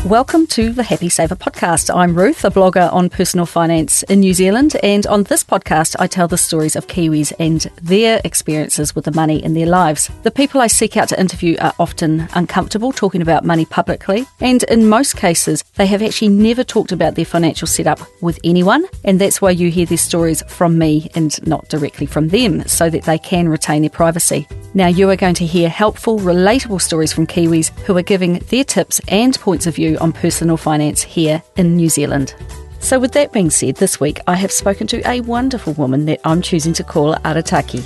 Welcome to the Happy Saver podcast. I'm Ruth, a blogger on personal finance in New Zealand, and on this podcast I tell the stories of Kiwis and their experiences with the money in their lives. The people I seek out to interview are often uncomfortable talking about money publicly, and in most cases they have actually never talked about their financial setup with anyone, and that's why you hear their stories from me and not directly from them, so that they can retain their privacy. Now you are going to hear helpful, relatable stories from Kiwis who are giving their tips and points of view on personal finance here in New Zealand. So with that being said, this week I have spoken to a wonderful woman that I'm choosing to call Arataki.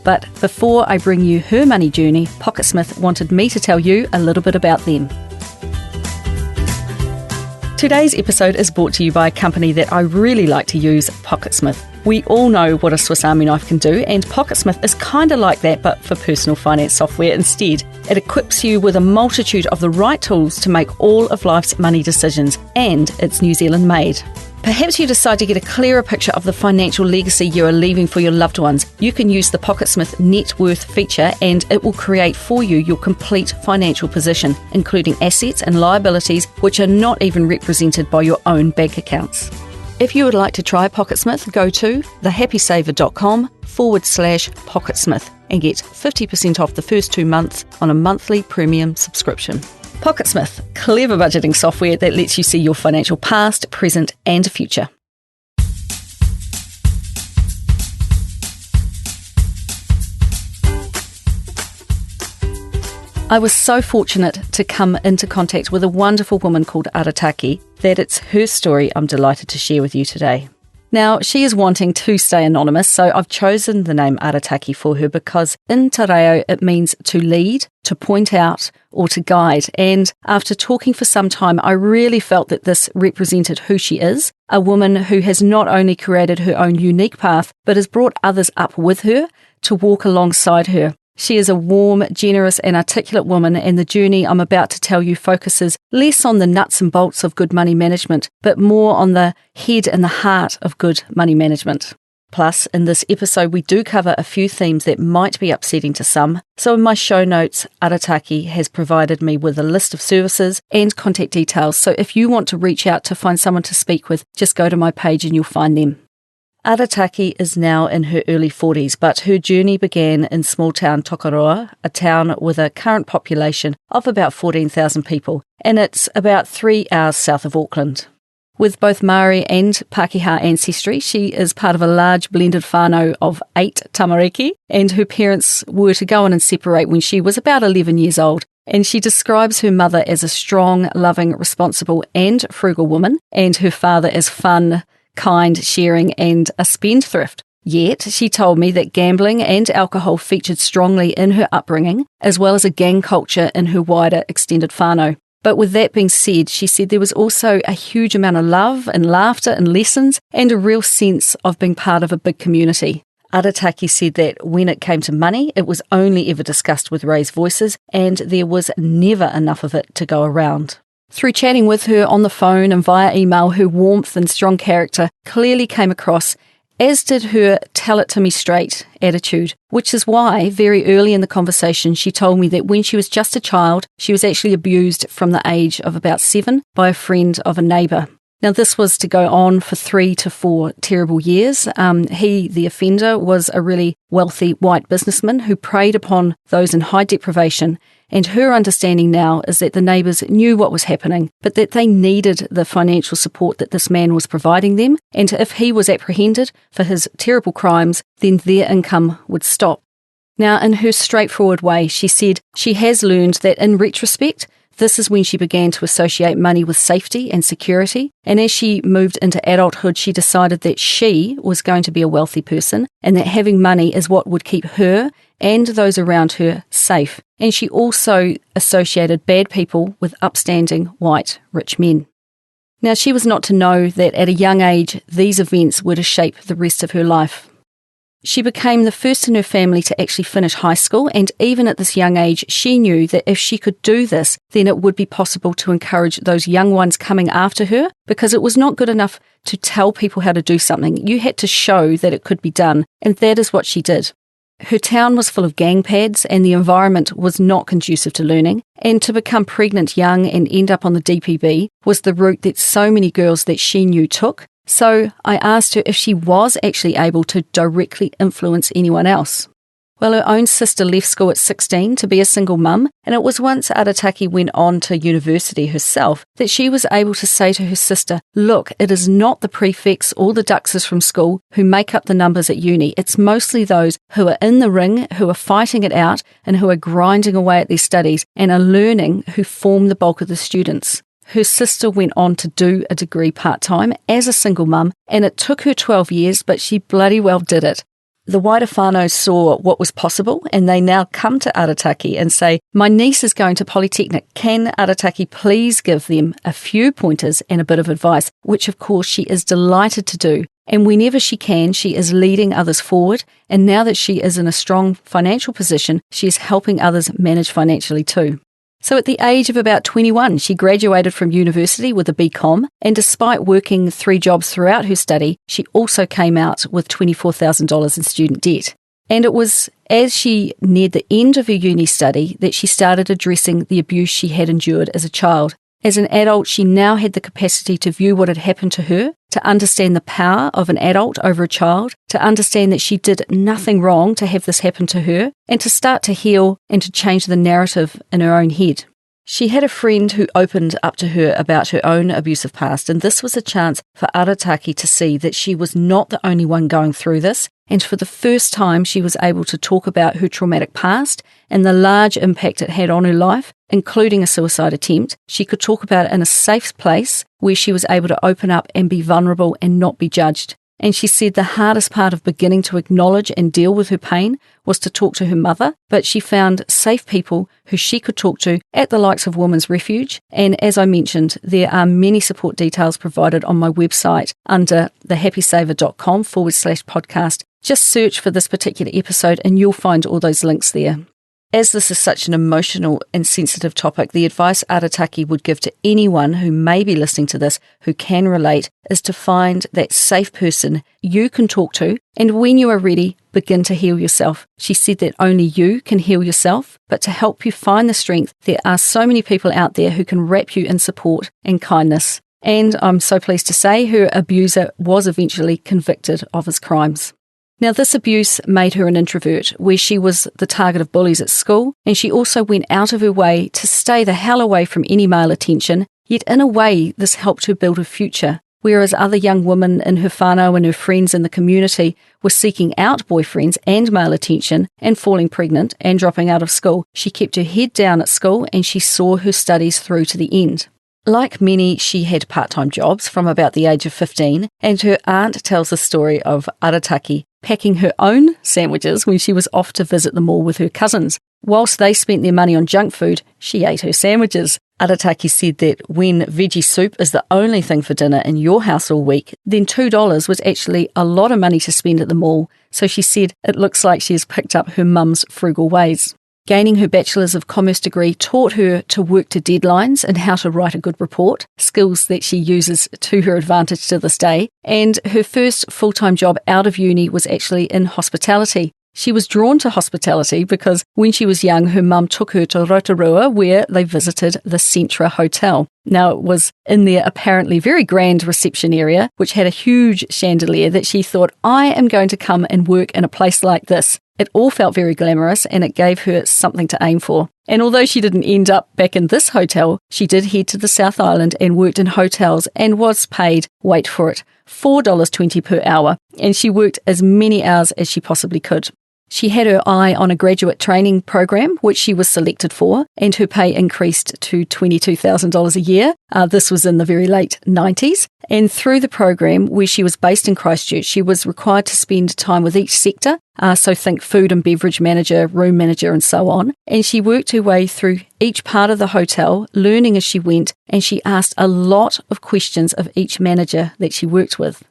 But before I bring you her money journey, Pocketsmith wanted me to tell you a little bit about them. Today's episode is brought to you by a company that I really like to use, Pocketsmith. We all know what a Swiss Army knife can do, and Pocketsmith is kind of like that, but for personal finance software instead. It equips you with a multitude of the right tools to make all of life's money decisions, and it's New Zealand made. Perhaps you decide to get a clearer picture of the financial legacy you are leaving for your loved ones. You can use the Pocketsmith Net Worth feature, and it will create for you your complete financial position, including assets and liabilities which are not even represented by your own bank accounts. If you would like to try Pocketsmith, go to thehappysaver.com/Pocketsmith and get 50% off the first 2 months on a monthly premium subscription. Pocketsmith, clever budgeting software that lets you see your financial past, present and future. I was so fortunate to come into contact with a wonderful woman called Arataki that it's her story I'm delighted to share with you today. Now, she is wanting to stay anonymous, so I've chosen the name Arataki for her because in te reo it means to lead, to point out, or to guide. And after talking for some time, I really felt that this represented who she is, a woman who has not only created her own unique path, but has brought others up with her to walk alongside her. She is a warm, generous and articulate woman, and the journey I'm about to tell you focuses less on the nuts and bolts of good money management, but more on the head and the heart of good money management. Plus, in this episode we do cover a few themes that might be upsetting to some, so in my show notes, Arataki has provided me with a list of services and contact details, so if you want to reach out to find someone to speak with, just go to my page and you'll find them. Arataki is now in her early 40s, but her journey began in small town Tokoroa, a town with a current population of about 14,000 people, and it's about 3 hours south of Auckland. With both Māori and Pākehā ancestry, she is part of a large blended whanau of 8 tamariki, and her parents were to go on and separate when she was about 11 years old. And she describes her mother as a strong, loving, responsible and frugal woman, and her father as fun, kind, sharing and a spendthrift. Yet, she told me that gambling and alcohol featured strongly in her upbringing, as well as a gang culture in her wider extended whānau. But with that being said, she said there was also a huge amount of love and laughter and lessons and a real sense of being part of a big community. Arataki said that when it came to money, it was only ever discussed with raised voices and there was never enough of it to go around. Through chatting with her on the phone and via email, her warmth and strong character clearly came across, as did her tell-it-to-me-straight attitude, which is why very early in the conversation she told me that when she was just a child, she was actually abused from the age of about 7 by a friend of a neighbour. Now, this was to go on for 3 to 4 terrible years. He, the offender, was a really wealthy white businessman who preyed upon those in high deprivation, and her understanding now is that the neighbours knew what was happening, but that they needed the financial support that this man was providing them, and if he was apprehended for his terrible crimes, then their income would stop. Now, in her straightforward way, she said she has learned that in retrospect, this is when she began to associate money with safety and security, and as she moved into adulthood, she decided that she was going to be a wealthy person and that having money is what would keep her and those around her safe. And she also associated bad people with upstanding, white, rich men. Now, she was not to know that at a young age, these events were to shape the rest of her life. She became the first in her family to actually finish high school, and even at this young age, she knew that if she could do this, then it would be possible to encourage those young ones coming after her, because it was not good enough to tell people how to do something. You had to show that it could be done, and that is what she did. Her town was full of gang pads and the environment was not conducive to learning, and to become pregnant young and end up on the DPB was the route that so many girls that she knew took. So I asked her if she was actually able to directly influence anyone else. Well, her own sister left school at 16 to be a single mum, and it was once Arataki went on to university herself that she was able to say to her sister, look, it is not the prefects or the duxers from school who make up the numbers at uni. It's mostly those who are in the ring, who are fighting it out, and who are grinding away at their studies and are learning who form the bulk of the students. Her sister went on to do a degree part-time as a single mum, and it took her 12 years, but she bloody well did it. The wider whanau saw what was possible, and they now come to Arataki and say, my niece is going to Polytechnic. Can Arataki please give them a few pointers and a bit of advice, which of course she is delighted to do. And whenever she can, she is leading others forward. And now that she is in a strong financial position, she is helping others manage financially too. So at the age of about 21, she graduated from university with a BCom, and despite working 3 jobs throughout her study, she also came out with $24,000 in student debt. And it was as she neared the end of her uni study that she started addressing the abuse she had endured as a child. As an adult, she now had the capacity to view what had happened to her, to understand the power of an adult over a child, to understand that she did nothing wrong to have this happen to her, and to start to heal and to change the narrative in her own head. She had a friend who opened up to her about her own abusive past, and this was a chance for Arataki to see that she was not the only one going through this, and for the first time she was able to talk about her traumatic past and the large impact it had on her life, including a suicide attempt. She could talk about it in a safe place where she was able to open up and be vulnerable and not be judged. And she said the hardest part of beginning to acknowledge and deal with her pain was to talk to her mother, but she found safe people who she could talk to at the likes of Women's Refuge. And as I mentioned, there are many support details provided on my website under thehappysaver.com/podcast. Just search for this particular episode and you'll find all those links there. As this is such an emotional and sensitive topic, the advice Arataki would give to anyone who may be listening to this who can relate is to find that safe person you can talk to, and when you are ready, begin to heal yourself. She said that only you can heal yourself, but to help you find the strength, there are so many people out there who can wrap you in support and kindness. And I'm so pleased to say her abuser was eventually convicted of his crimes. Now, this abuse made her an introvert, where she was the target of bullies at school, and she also went out of her way to stay the hell away from any male attention, yet in a way this helped her build a future. Whereas other young women in her whanau and her friends in the community were seeking out boyfriends and male attention and falling pregnant and dropping out of school, she kept her head down at school and she saw her studies through to the end. Like many, she had part-time jobs from about the age of 15, and her aunt tells the story of Arataki packing her own sandwiches when she was off to visit the mall with her cousins. Whilst they spent their money on junk food, she ate her sandwiches. Arataki said that when veggie soup is the only thing for dinner in your house all week, then $2 was actually a lot of money to spend at the mall, so she said it looks like she has picked up her mum's frugal ways. Gaining her Bachelor's of Commerce degree taught her to work to deadlines and how to write a good report, skills that she uses to her advantage to this day. And her first full-time job out of uni was actually in hospitality. She was drawn to hospitality because when she was young, her mum took her to Rotorua, where they visited the Centra Hotel. Now, it was in their apparently very grand reception area, which had a huge chandelier, that she thought, I am going to come and work in a place like this. It all felt very glamorous and it gave her something to aim for. And although she didn't end up back in this hotel, she did head to the South Island and worked in hotels and was paid, wait for it, $4.20 per hour. And she worked as many hours as she possibly could. She had her eye on a graduate training program, which she was selected for, and her pay increased to $22,000 a year. This was in the very late 90s. And through the program, where she was based in Christchurch, she was required to spend time with each sector. So think food and beverage manager, room manager, and so on. And she worked her way through each part of the hotel, learning as she went, and she asked a lot of questions of each manager that she worked with.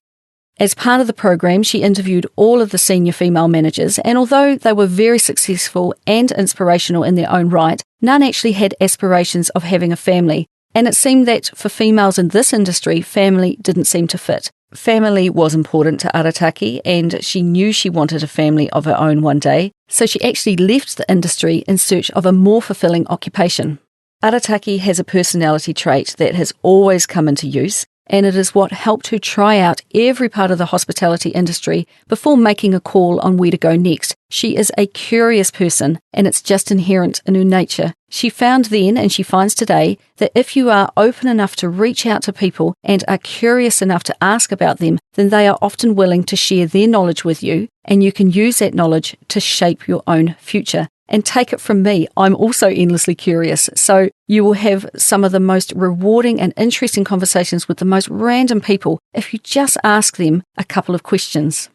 As part of the program, she interviewed all of the senior female managers, and although they were very successful and inspirational in their own right, none actually had aspirations of having a family. And it seemed that for females in this industry, family didn't seem to fit. Family was important to Arataki, and she knew she wanted a family of her own one day, so she actually left the industry in search of a more fulfilling occupation. Arataki has a personality trait that has always come into use, and it is what helped her try out every part of the hospitality industry before making a call on where to go next. She is a curious person, and it's just inherent in her nature. She found then, and she finds today, that if you are open enough to reach out to people and are curious enough to ask about them, then they are often willing to share their knowledge with you, and you can use that knowledge to shape your own future. And take it from me, I'm also endlessly curious, so you will have some of the most rewarding and interesting conversations with the most random people if you just ask them a couple of questions.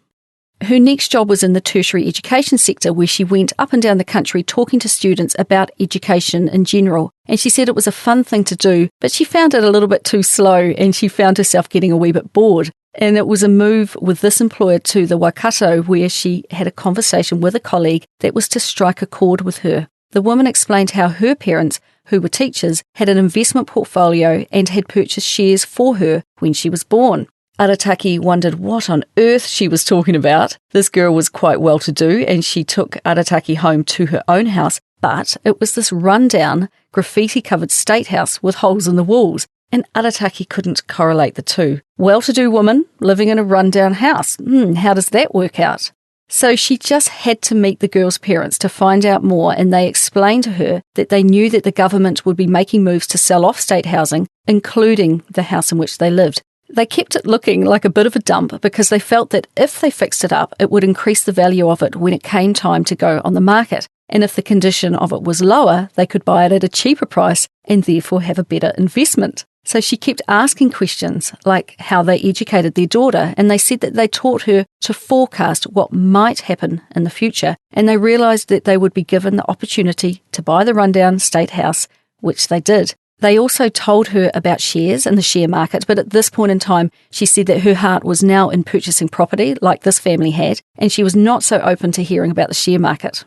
Her next job was in the tertiary education sector, where she went up and down the country talking to students about education in general. And she said it was a fun thing to do, but she found it a little bit too slow and she found herself getting a wee bit bored. And it was a move with this employer to the Waikato, where she had a conversation with a colleague that was to strike a chord with her. The woman explained how her parents, who were teachers, had an investment portfolio and had purchased shares for her when she was born. Arataki wondered what on earth she was talking about. This girl was quite well-to-do, and she took Arataki home to her own house, but it was this rundown, graffiti-covered state house with holes in the walls. And Arataki couldn't correlate the two. Well-to-do woman living in a rundown house. How does that work out? So she just had to meet the girl's parents to find out more, and they explained to her that they knew that the government would be making moves to sell off state housing, including the house in which they lived. They kept it looking like a bit of a dump because they felt that if they fixed it up, it would increase the value of it when it came time to go on the market. And if the condition of it was lower, they could buy it at a cheaper price and therefore have a better investment. So she kept asking questions like how they educated their daughter, and they said that they taught her to forecast what might happen in the future, and they realised that they would be given the opportunity to buy the rundown state house, which they did. They also told her about shares in the share market, but at this point in time, she said that her heart was now in purchasing property like this family had, and she was not so open to hearing about the share market.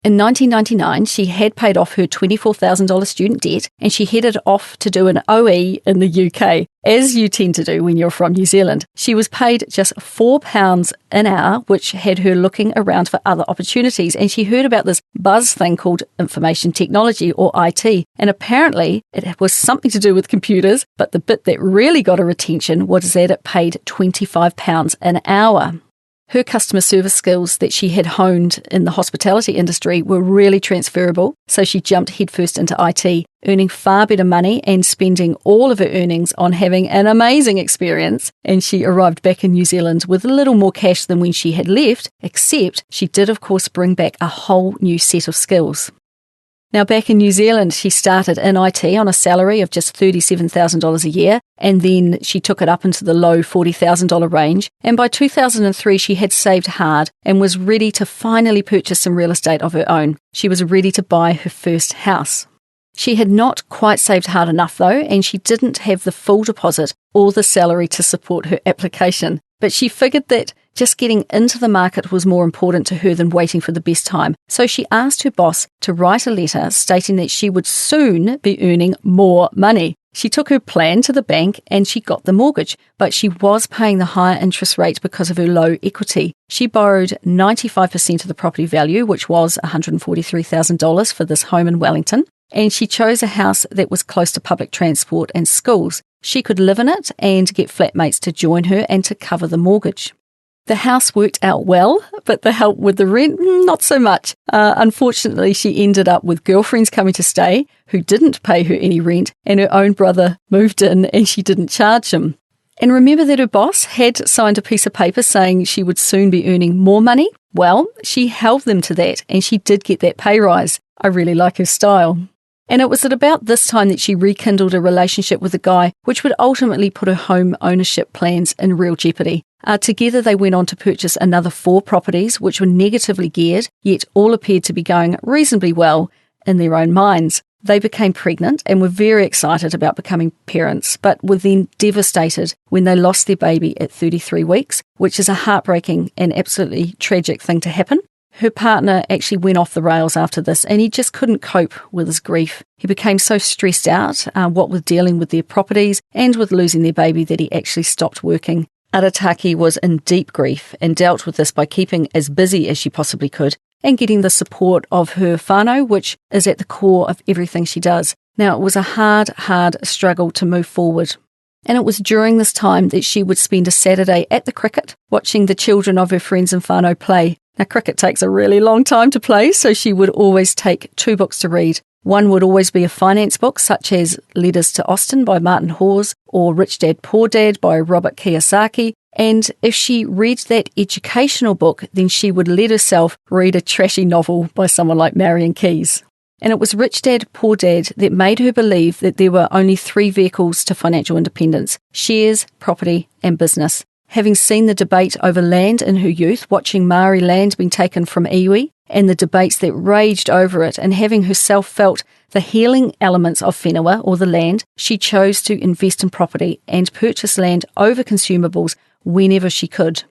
In 1999, she had paid off her $24,000 student debt, and she headed off to do an OE in the UK, as you tend to do when you're from New Zealand. She was paid just £4 an hour, which had her looking around for other opportunities, and she heard about this buzz thing called information technology, or IT, and apparently it was something to do with computers, but the bit that really got her attention was that it paid £25 an hour. Her customer service skills that she had honed in the hospitality industry were really transferable, so she jumped headfirst into IT, earning far better money and spending all of her earnings on having an amazing experience. And she arrived back in New Zealand with a little more cash than when she had left, except she did, of course, bring back a whole new set of skills. Now, back in New Zealand, she started in IT on a salary of just $37,000 a year, and then she took it up into the low $40,000 range. And by 2003, she had saved hard and was ready to finally purchase some real estate of her own. She was ready to buy her first house. She had not quite saved hard enough, though, and she didn't have the full deposit or the salary to support her application. But she figured that just getting into the market was more important to her than waiting for the best time. So she asked her boss to write a letter stating that she would soon be earning more money. She took her plan to the bank and she got the mortgage, but she was paying the higher interest rate because of her low equity. She borrowed 95% of the property value, which was $143,000 for this home in Wellington, and she chose a house that was close to public transport and schools. She could live in it and get flatmates to join her and to cover the mortgage. The house worked out well, but the help with the rent, not so much. Unfortunately, she ended up with girlfriends coming to stay who didn't pay her any rent, and her own brother moved in and she didn't charge him. And remember that her boss had signed a piece of paper saying she would soon be earning more money? Well, she held them to that, and she did get that pay rise. I really like her style. And it was at about this time that she rekindled a relationship with a guy, which would ultimately put her home ownership plans in real jeopardy. Together they went on to purchase another 4 properties, which were negatively geared, yet all appeared to be going reasonably well in their own minds. They became pregnant and were very excited about becoming parents, but were then devastated when they lost their baby at 33 weeks, which is a heartbreaking and absolutely tragic thing to happen. Her partner actually went off the rails after this, and he just couldn't cope with his grief. He became so stressed out, what with dealing with their properties and with losing their baby, that he actually stopped working. Arataki was in deep grief and dealt with this by keeping as busy as she possibly could and getting the support of her whanau, which is at the core of everything she does. Now, it was a hard struggle to move forward. And it was during this time that she would spend a Saturday at the cricket, watching the children of her friends in whanau play. Now, cricket takes a really long time to play, so she would always take 2 books to read. One would always be a finance book, such as Letters to Austin by Martin Hawes or Rich Dad, Poor Dad by Robert Kiyosaki. And if she read that educational book, then she would let herself read a trashy novel by someone like Marion Keyes. And it was Rich Dad, Poor Dad that made her believe that there were only 3 vehicles to financial independence: shares, property, and business. Having seen the debate over land in her youth, watching Maori land being taken from iwi, and the debates that raged over it, and having herself felt the healing elements of whenua, or the land, she chose to invest in property and purchase land over consumables whenever she could.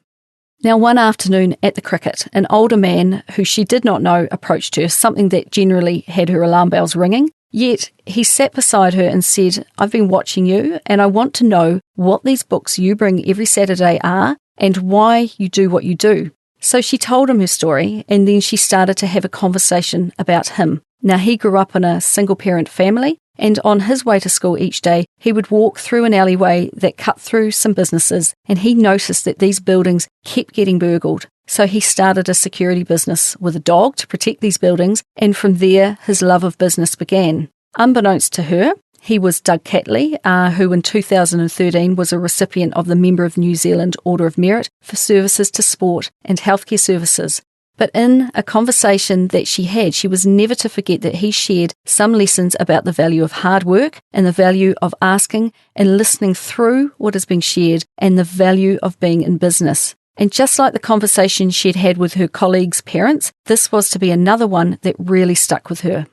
Now, one afternoon at the cricket, an older man who she did not know approached her, something that generally had her alarm bells ringing. Yet he sat beside her and said, "I've been watching you and I want to know what these books you bring every Saturday are and why you do what you do." So she told him her story, and then she started to have a conversation about him. Now, he grew up in a single-parent family, and on his way to school each day, he would walk through an alleyway that cut through some businesses, and he noticed that these buildings kept getting burgled. So he started a security business with a dog to protect these buildings, and from there, his love of business began. Unbeknownst to her, he was Doug Catley, who in 2013 was a recipient of the Member of New Zealand Order of Merit for services to sport and healthcare services. But in a conversation that she had, she was never to forget that he shared some lessons about the value of hard work and the value of asking and listening through what is being shared and the value of being in business. And just like the conversation she'd had with her colleagues' parents, this was to be another one that really stuck with her.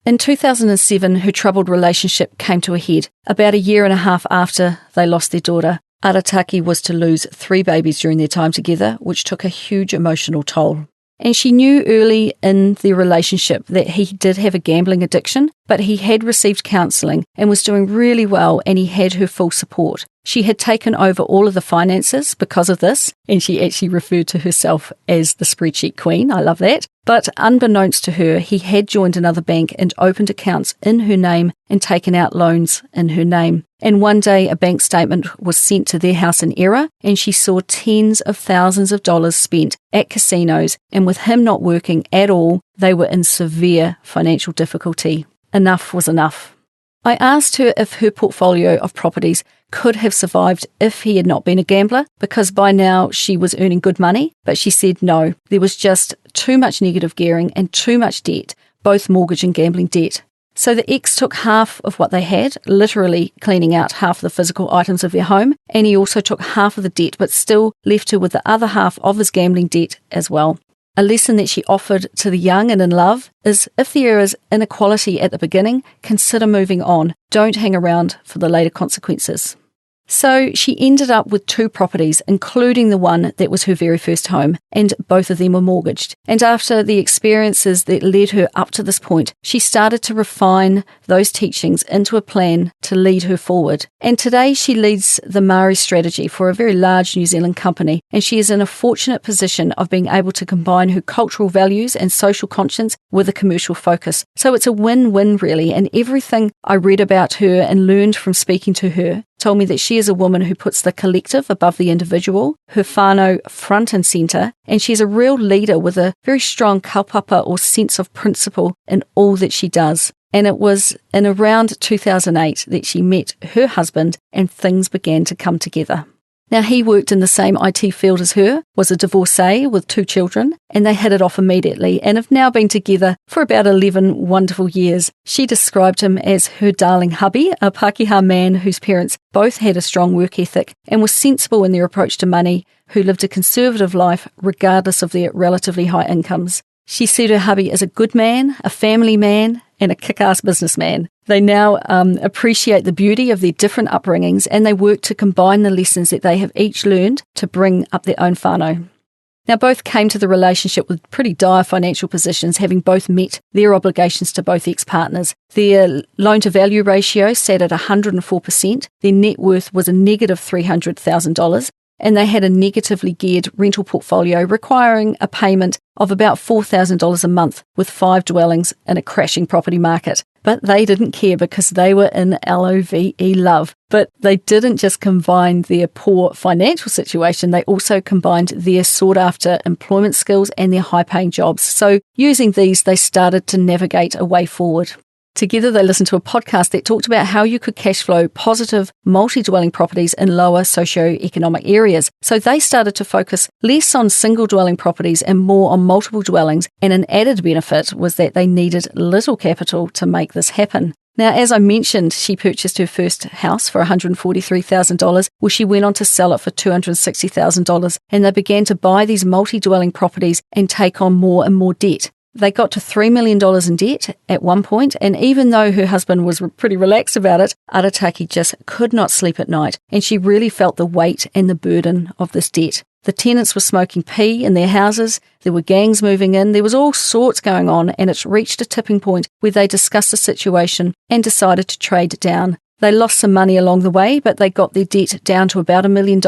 In 2007, her troubled relationship came to a head. About a year and a half after they lost their daughter, Arataki was to lose 3 babies during their time together, which took a huge emotional toll. And she knew early in their relationship that he did have a gambling addiction, but he had received counselling and was doing really well, and he had her full support. She had taken over all of the finances because of this, and she actually referred to herself as the spreadsheet queen. I love that. But unbeknownst to her, he had joined another bank and opened accounts in her name and taken out loans in her name. And one day a bank statement was sent to their house in error, and she saw tens of thousands of dollars spent at casinos, and with him not working at all, they were in severe financial difficulty. Enough was enough. I asked her if her portfolio of properties could have survived if he had not been a gambler, because by now she was earning good money, but she said no, there was just too much negative gearing and too much debt, both mortgage and gambling debt. So the ex took half of what they had, literally cleaning out half the physical items of their home, and he also took half of the debt, but still left her with the other half of his gambling debt as well. A lesson that she offered to the young and in love is, if there is inequality at the beginning, consider moving on. Don't hang around for the later consequences. So she ended up with 2 properties, including the one that was her very first home, and both of them were mortgaged. And after the experiences that led her up to this point, she started to refine those teachings into a plan to lead her forward. And today she leads the Maori strategy for a very large New Zealand company, and she is in a fortunate position of being able to combine her cultural values and social conscience with a commercial focus. So it's a win-win really, and everything I read about her and learned from speaking to her told me that she is a woman who puts the collective above the individual, her whanau front and centre, and she's a real leader with a very strong kaupapa or sense of principle in all that she does. And it was in around 2008 that she met her husband and things began to come together. Now, he worked in the same IT field as her, was a divorcee with 2 children, and they hit it off immediately and have now been together for about 11 wonderful years. She described him as her darling hubby, a Pākehā man whose parents both had a strong work ethic and were sensible in their approach to money, who lived a conservative life regardless of their relatively high incomes. She said her hubby is a good man, a family man, and a kick-ass businessman. They now appreciate the beauty of their different upbringings, and they work to combine the lessons that they have each learned to bring up their own whanau. Now, both came to the relationship with pretty dire financial positions, having both met their obligations to both ex-partners. Their loan-to-value ratio sat at 104%. Their net worth was a negative $300,000. and they had a negatively geared rental portfolio requiring a payment of about $4,000 a month with 5 dwellings in a crashing property market. But they didn't care because they were in LOVE love. But they didn't just combine their poor financial situation, they also combined their sought-after employment skills and their high-paying jobs. So using these, they started to navigate a way forward. Together, they listened to a podcast that talked about how you could cash flow positive multi-dwelling properties in lower socio-economic areas. So they started to focus less on single-dwelling properties and more on multiple dwellings, and an added benefit was that they needed little capital to make this happen. Now, as I mentioned, she purchased her first house for $143,000. Well, she went on to sell it for $260,000, and they began to buy these multi-dwelling properties and take on more and more debt. They got to $3 million in debt at one point, and even though her husband was pretty relaxed about it, Arataki just could not sleep at night, and she really felt the weight and the burden of this debt. The tenants were smoking pee in their houses, there were gangs moving in, there was all sorts going on, and it's reached a tipping point where they discussed the situation and decided to trade down. They lost some money along the way, but they got their debt down to about $1 million,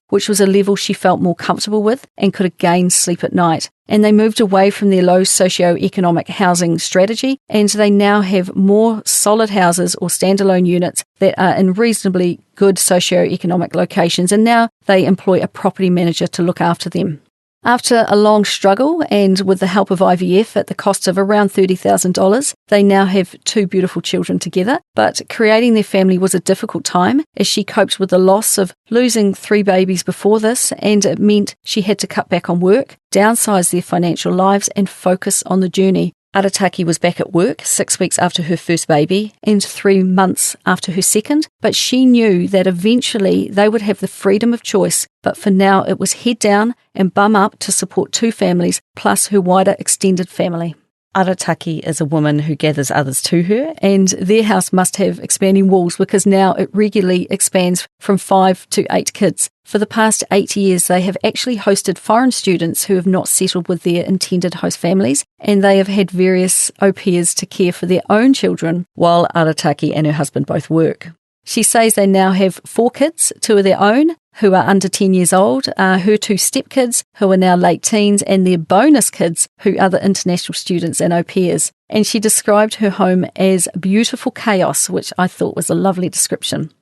which was a level she felt more comfortable with and could again sleep at night. And they moved away from their low socio-economic housing strategy, and they now have more solid houses or standalone units that are in reasonably good socio-economic locations, and now they employ a property manager to look after them. After a long struggle and with the help of IVF at the cost of around $30,000, they now have 2 beautiful children together. But creating their family was a difficult time as she coped with the loss of losing 3 babies before this, and it meant she had to cut back on work, downsize their financial lives and focus on the journey. Arataki was back at work 6 weeks after her first baby and 3 months after her second, but she knew that eventually they would have the freedom of choice, but for now it was head down and bum up to support 2 families plus her wider extended family. Arataki is a woman who gathers others to her, and their house must have expanding walls because now it regularly expands from 5 to 8 kids. For the past 8 years, they have actually hosted foreign students who have not settled with their intended host families, and they have had various au pairs to care for their own children while Arataki and her husband both work. She says they now have 4 kids, 2 of their own, who are under 10 years old, her 2 stepkids, who are now late teens, and their bonus kids, who are the international students and au pairs. And she described her home as beautiful chaos, which I thought was a lovely description.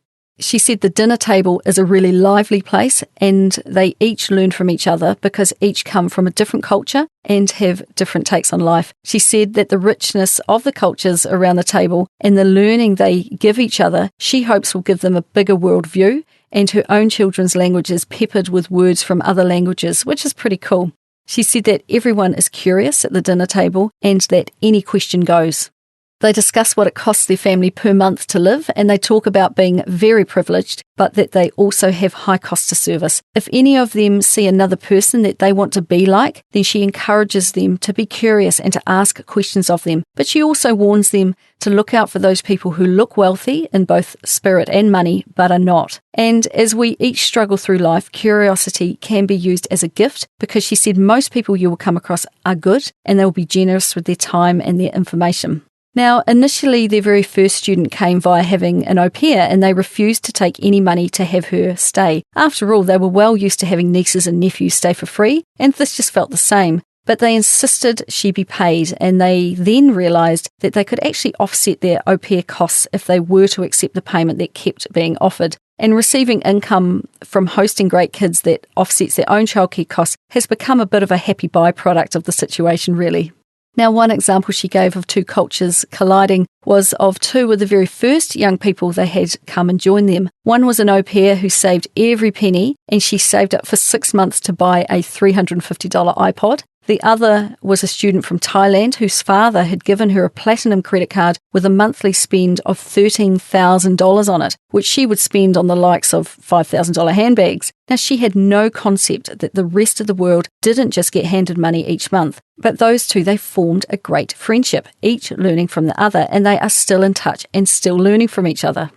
She said the dinner table is a really lively place and they each learn from each other because each come from a different culture and have different takes on life. She said that the richness of the cultures around the table and the learning they give each other, she hopes will give them a bigger worldview, and her own children's language is peppered with words from other languages, which is pretty cool. She said that everyone is curious at the dinner table and that any question goes. They discuss what it costs their family per month to live, and they talk about being very privileged, but that they also have high cost to service. If any of them see another person that they want to be like, then she encourages them to be curious and to ask questions of them. But she also warns them to look out for those people who look wealthy in both spirit and money, but are not. And as we each struggle through life, curiosity can be used as a gift, because she said most people you will come across are good and they will be generous with their time and their information. Now, initially, their very first student came via having an au pair, and they refused to take any money to have her stay. After all, they were well used to having nieces and nephews stay for free, and this just felt the same. But they insisted she be paid, and they then realised that they could actually offset their au pair costs if they were to accept the payment that kept being offered. And receiving income from hosting great kids that offsets their own childcare costs has become a bit of a happy byproduct of the situation, really. Now, one example she gave of 2 cultures colliding was of 2 of the very first young people they had come and join them. One was an au pair who saved every penny, and she saved up for 6 months to buy a $350 iPod. The other was a student from Thailand whose father had given her a platinum credit card with a monthly spend of $13,000 on it, which she would spend on the likes of $5,000 handbags. Now, she had no concept that the rest of the world didn't just get handed money each month, but those 2, they formed a great friendship, each learning from the other, and they are still in touch and still learning from each other.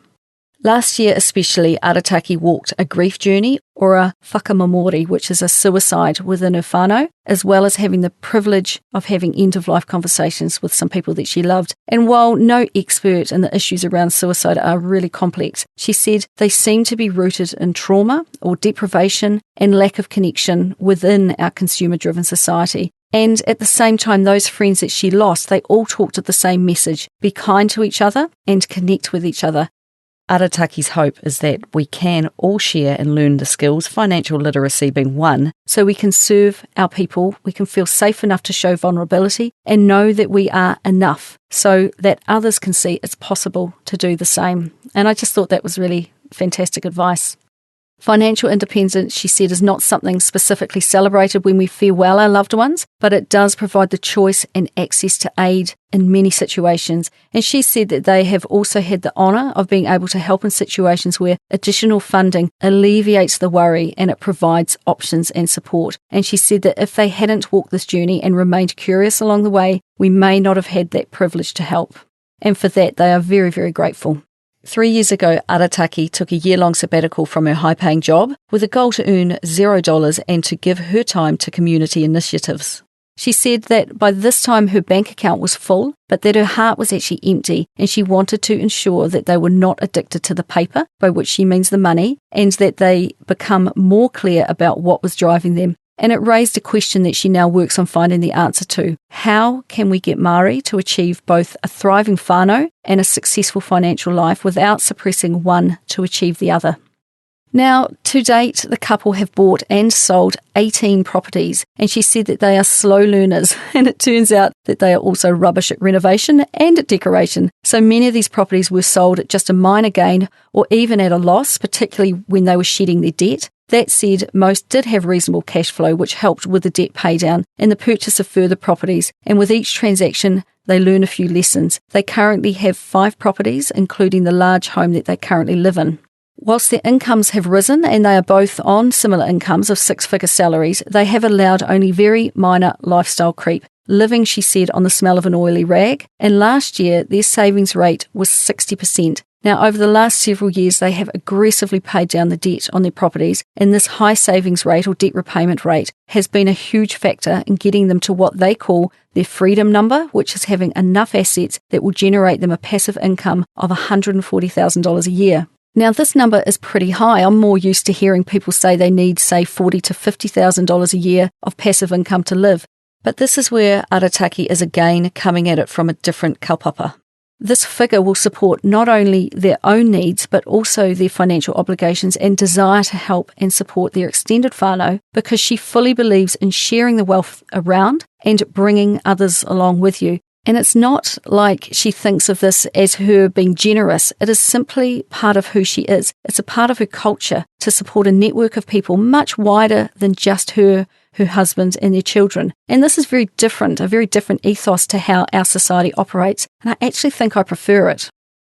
Last year especially, Arataki walked a grief journey, or a whakamamori, which is a suicide within her whanau, as well as having the privilege of having end-of-life conversations with some people that she loved. And while no expert in the issues around suicide are really complex, she said they seem to be rooted in trauma or deprivation and lack of connection within our consumer-driven society. And at the same time, those friends that she lost, they all talked at the same message: be kind to each other and connect with each other. Arataki's hope is that we can all share and learn the skills, financial literacy being one, so we can serve our people, we can feel safe enough to show vulnerability and know that we are enough so that others can see it's possible to do the same. And I just thought that was really fantastic advice. Financial independence, she said, is not something specifically celebrated when we farewell our loved ones, but it does provide the choice and access to aid in many situations. And she said that they have also had the honour of being able to help in situations where additional funding alleviates the worry and it provides options and support. And she said that if they hadn't walked this journey and remained curious along the way, we may not have had that privilege to help. And for that, they are very, very grateful. 3 years ago, Arataki took a year-long sabbatical from her high-paying job with a goal to earn $0 and to give her time to community initiatives. She said that by this time her bank account was full, but that her heart was actually empty, and she wanted to ensure that they were not addicted to the paper, by which she means the money, and that they become more clear about what was driving them. And it raised a question that she now works on finding the answer to. How can we get Māori to achieve both a thriving whānau and a successful financial life without suppressing one to achieve the other? Now, to date, the couple have bought and sold 18 properties, and she said that they are slow learners, and it turns out that they are also rubbish at renovation and at decoration. So many of these properties were sold at just a minor gain or even at a loss, particularly when they were shedding their debt. That said, most did have reasonable cash flow, which helped with the debt paydown and the purchase of further properties. And with each transaction, they learn a few lessons. They currently have 5 properties, including the large home that they currently live in. Whilst their incomes have risen and they are both on similar incomes of 6-figure salaries, they have allowed only very minor lifestyle creep, living, she said, on the smell of an oily rag. And last year, their savings rate was 60%. Now, over the last several years, they have aggressively paid down the debt on their properties, and this high savings rate or debt repayment rate has been a huge factor in getting them to what they call their freedom number, which is having enough assets that will generate them a passive income of $140,000 a year. Now, this number is pretty high. I'm more used to hearing people say they need, say, $40,000 to $50,000 a year of passive income to live. But this is where Arataki is again coming at it from a different kaupapa. This figure will support not only their own needs, but also their financial obligations and desire to help and support their extended whānau, because she fully believes in sharing the wealth around and bringing others along with you. And it's not like she thinks of this as her being generous. It is simply part of who she is. It's a part of her culture to support a network of people much wider than just her husband and their children. And this is very different, a very different ethos to how our society operates. And I actually think I prefer it.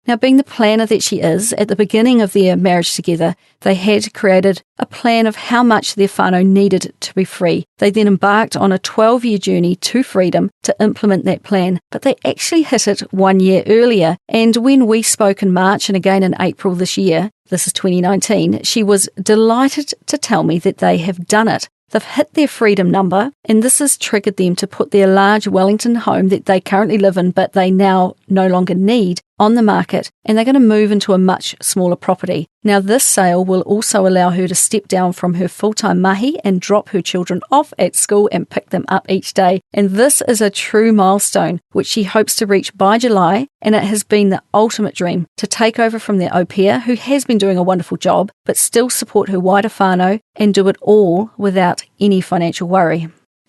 Now, being the planner that she is, at the beginning of their marriage together, they had created a plan of how much their whānau needed to be free. They then embarked on a 12-year journey to freedom to implement that plan, but they actually hit it 1 year earlier. And when we spoke in March and again in April this year, this is 2019, she was delighted to tell me that they have done it. They've hit their freedom number, and this has triggered them to put their large Wellington home that they currently live in but they now no longer need on the market, and they're going to move into a much smaller property. Now, this sale will also allow her to step down from her full-time mahi and drop her children off at school and pick them up each day. And this is a true milestone, which she hopes to reach by July, and it has been the ultimate dream to take over from their au pair, who has been doing a wonderful job, but still support her wider whānau and do it all without any financial worry.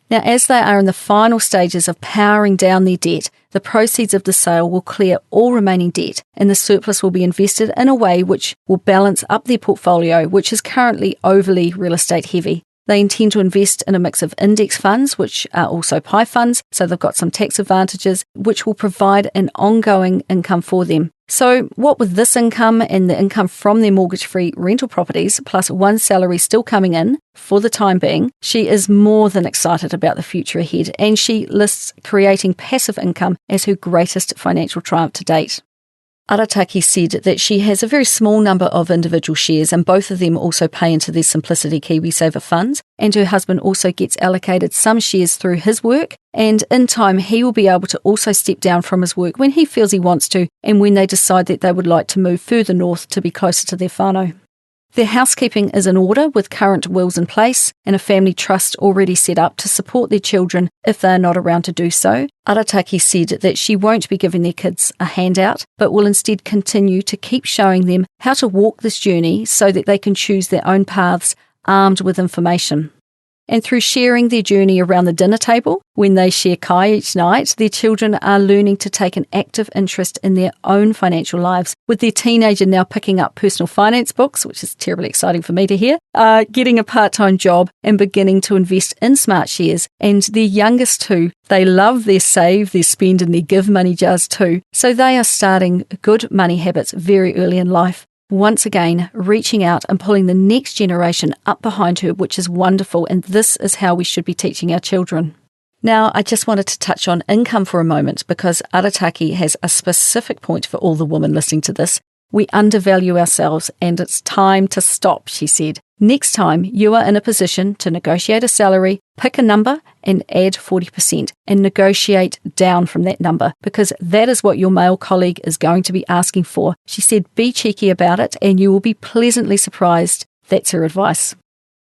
Now, as they are in the final stages of powering down their debt, the proceeds of the sale will clear all remaining debt, and the surplus will be invested in a way which will balance up their portfolio, which is currently overly real estate heavy. They intend to invest in a mix of index funds, which are also PI funds, so they've got some tax advantages, which will provide an ongoing income for them. So what with this income and the income from their mortgage-free rental properties, plus one salary still coming in for the time being, she is more than excited about the future ahead, and she lists creating passive income as her greatest financial triumph to date. Arataki said that she has a very small number of individual shares, and both of them also pay into their Simplicity KiwiSaver funds, and her husband also gets allocated some shares through his work, and in time he will be able to also step down from his work when he feels he wants to, and when they decide that they would like to move further north to be closer to their whanau. Their housekeeping is in order with current wills in place and a family trust already set up to support their children if they are not around to do so. Arataki said that she won't be giving their kids a handout, but will instead continue to keep showing them how to walk this journey so that they can choose their own paths armed with information. And through sharing their journey around the dinner table, when they share kai each night, their children are learning to take an active interest in their own financial lives, with their teenager now picking up personal finance books, which is terribly exciting for me to hear, getting a part-time job and beginning to invest in smart shares. And their youngest two, they love their save, their spend and their give money jars too. So they are starting good money habits very early in life. Once again, reaching out and pulling the next generation up behind her, which is wonderful, and this is how we should be teaching our children. Now, I just wanted to touch on income for a moment because Arataki has a specific point for all the women listening to this. We undervalue ourselves and it's time to stop, she said. Next time you are in a position to negotiate a salary, pick a number and add 40% and negotiate down from that number because that is what your male colleague is going to be asking for. She said, be cheeky about it and you will be pleasantly surprised. That's her advice.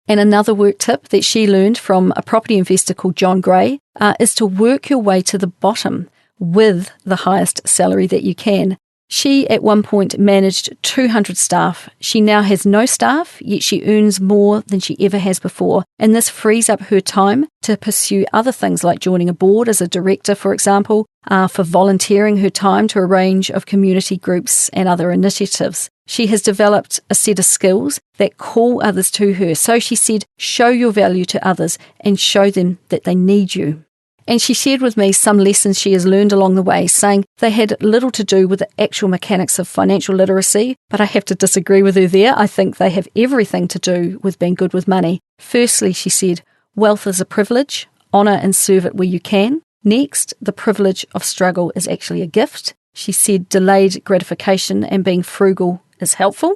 And another work tip that she learned from a property investor called John Gray is to work your way to the bottom with the highest salary that you can. She at one point managed 200 staff. She now has no staff, yet she earns more than she ever has before. And this frees up her time to pursue other things like joining a board as a director, for example, for volunteering her time to a range of community groups and other initiatives. She has developed a set of skills that call others to her. So she said, show your value to others and show them that they need you. And she shared with me some lessons she has learned along the way, saying they had little to do with the actual mechanics of financial literacy, but I have to disagree with her there. I think they have everything to do with being good with money. Firstly, she said, wealth is a privilege, honour and serve it where you can. Next, the privilege of struggle is actually a gift. She said delayed gratification and being frugal is helpful.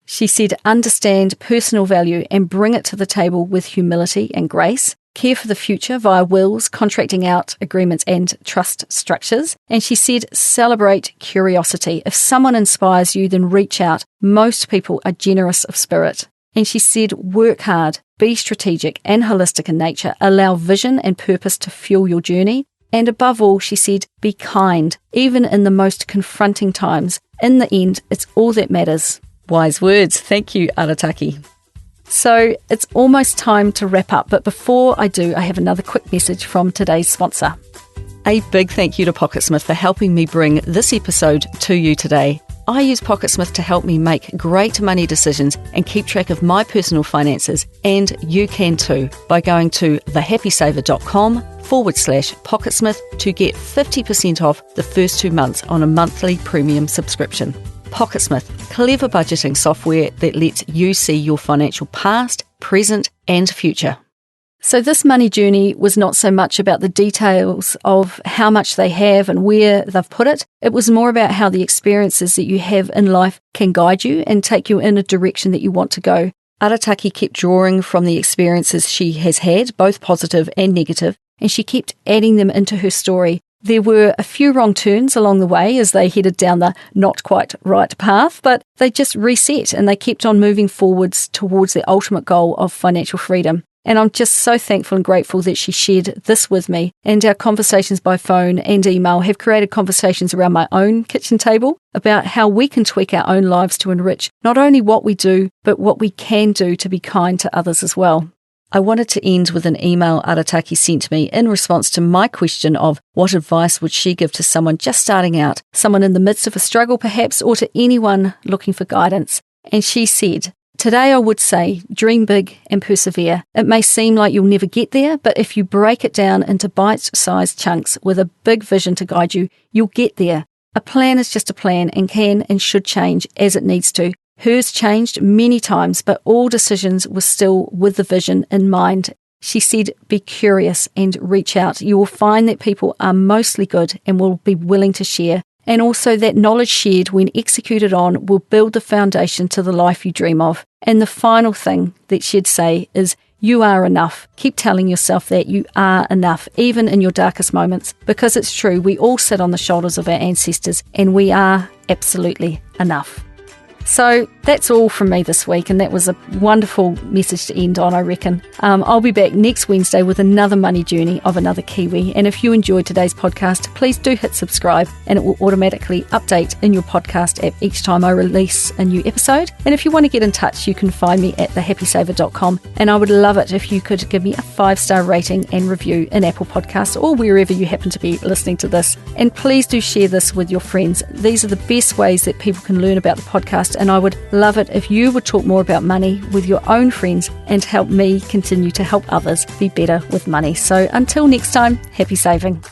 She said understand personal value and bring it to the table with humility and grace. Care for the future via wills, contracting out agreements and trust structures. And she said, celebrate curiosity. If someone inspires you, then reach out. Most people are generous of spirit. And she said, work hard, be strategic and holistic in nature. Allow vision and purpose to fuel your journey. And above all, she said, be kind, even in the most confronting times. In the end, it's all that matters. Wise words. Thank you, Arataki. So it's almost time to wrap up, but before I do, I have another quick message from today's sponsor. A big thank you to Pocketsmith for helping me bring this episode to you today. I use Pocketsmith to help me make great money decisions and keep track of my personal finances, and you can too by going to thehappysaver.com/Pocketsmith to get 50% off the first 2 months on a monthly premium subscription. Pocketsmith, clever budgeting software that lets you see your financial past, present and future. So this money journey was not so much about the details of how much they have and where they've put it. It was more about how the experiences that you have in life can guide you and take you in a direction that you want to go. Arataki kept drawing from the experiences she has had, both positive and negative, and she kept adding them into her story. There were a few wrong turns along the way as they headed down the not quite right path, but they just reset and they kept on moving forwards towards the ultimate goal of financial freedom. And I'm just so thankful and grateful that she shared this with me, and our conversations by phone and email have created conversations around my own kitchen table about how we can tweak our own lives to enrich not only what we do, but what we can do to be kind to others as well. I wanted to end with an email Arataki sent me in response to my question of what advice would she give to someone just starting out, someone in the midst of a struggle perhaps, or to anyone looking for guidance. And she said, today I would say, dream big and persevere. It may seem like you'll never get there, but if you break it down into bite-sized chunks with a big vision to guide you, you'll get there. A plan is just a plan and can and should change as it needs to. Hers changed many times, but all decisions were still with the vision in mind. She said, be curious and reach out. You will find that people are mostly good and will be willing to share. and also that knowledge shared when executed on will build the foundation to the life you dream of. And the final thing that she'd say is, you are enough. Keep telling yourself that you are enough, even in your darkest moments, because it's true, we all sit on the shoulders of our ancestors and we are absolutely enough. So that's all from me this week, and that was a wonderful message to end on, I reckon. I'll be back next Wednesday with another money journey of another Kiwi, and if you enjoyed today's podcast, please do hit subscribe, and it will automatically update in your podcast app each time I release a new episode. And if you want to get in touch, you can find me at thehappysaver.com, and I would love it if you could give me a 5-star rating and review in Apple Podcasts or wherever you happen to be listening to this. And please do share this with your friends. These are the best ways that people can learn about the podcast, and I would love it if you would talk more about money with your own friends and help me continue to help others be better with money. So until next time, happy saving.